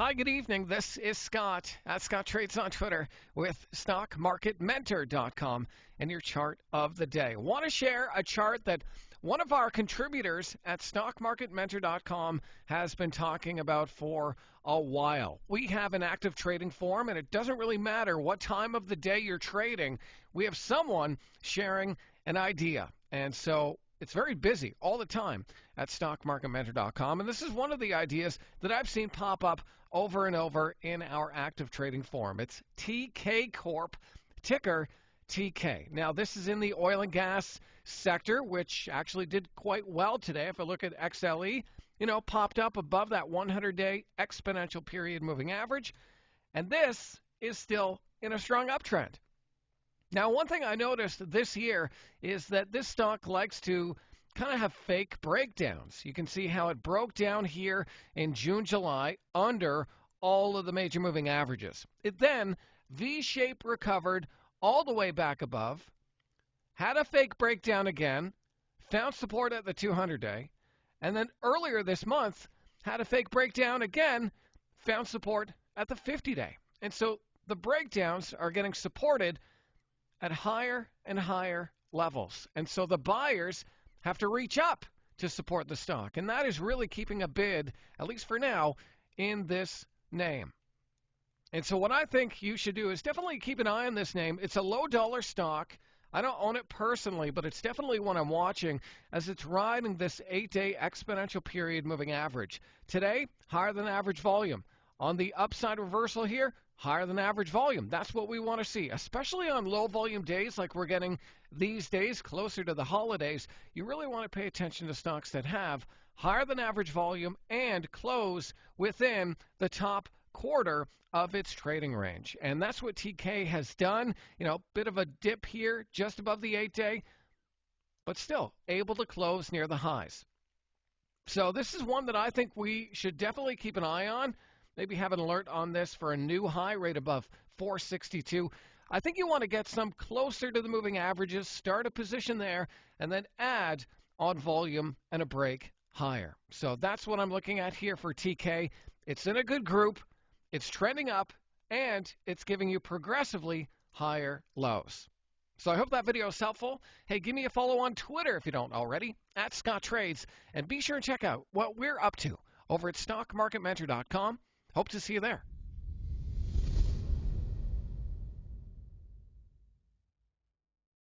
Hi, good evening. This is Scott at Scott Trades on Twitter with StockMarketMentor.com and your chart of the day. Want to share a chart that one of our contributors at StockMarketMentor.com has been talking about for a while. We have an active trading forum, and it doesn't really matter what time of the day you're trading. We have someone sharing an idea. And so it's very busy all the time at StockMarketMentor.com. And this is one of the ideas that I've seen pop up over and over in our active trading forum. It's Teekay Corp, ticker TK. Now, this is in the oil and gas sector, which actually did quite well today. If I look at XLE, popped up above that 100-day exponential period moving average. And this is still in a strong uptrend. Now, one thing I noticed this year is that this stock likes to kind of have fake breakdowns. You can see how it broke down here in June, July under all of the major moving averages. It then V-shape recovered all the way back above, had a fake breakdown again, found support at the 200-day, and then earlier this month had a fake breakdown again, found support at the 50-day. And so the breakdowns are getting supported at higher and higher levels. And so the buyers have to reach up to support the stock. And that is really keeping a bid, at least for now, in this name. And so what I think you should do is definitely keep an eye on this name. It's a low dollar stock. I don't own it personally, but it's definitely one I'm watching as it's riding this 8-day exponential period moving average. Today, higher than average volume. On the upside reversal here, higher than average volume. That's what we want to see, especially on low volume days like we're getting these days closer to the holidays. You really want to pay attention to stocks that have higher than average volume and close within the top quarter of its trading range. And that's what TK has done. Bit of a dip here just above the 8-day, but still able to close near the highs. So this is one that I think we should definitely keep an eye on. Maybe have an alert on this for a new high rate above 462. I think you want to get some closer to the moving averages, start a position there, and then add on volume and a break higher. So that's what I'm looking at here for TK. It's in a good group, it's trending up, and it's giving you progressively higher lows. So I hope that video is helpful. Hey, give me a follow on Twitter if you don't already, at Scott Trades, and be sure and check out what we're up to over at StockMarketMentor.com. Hope to see you there.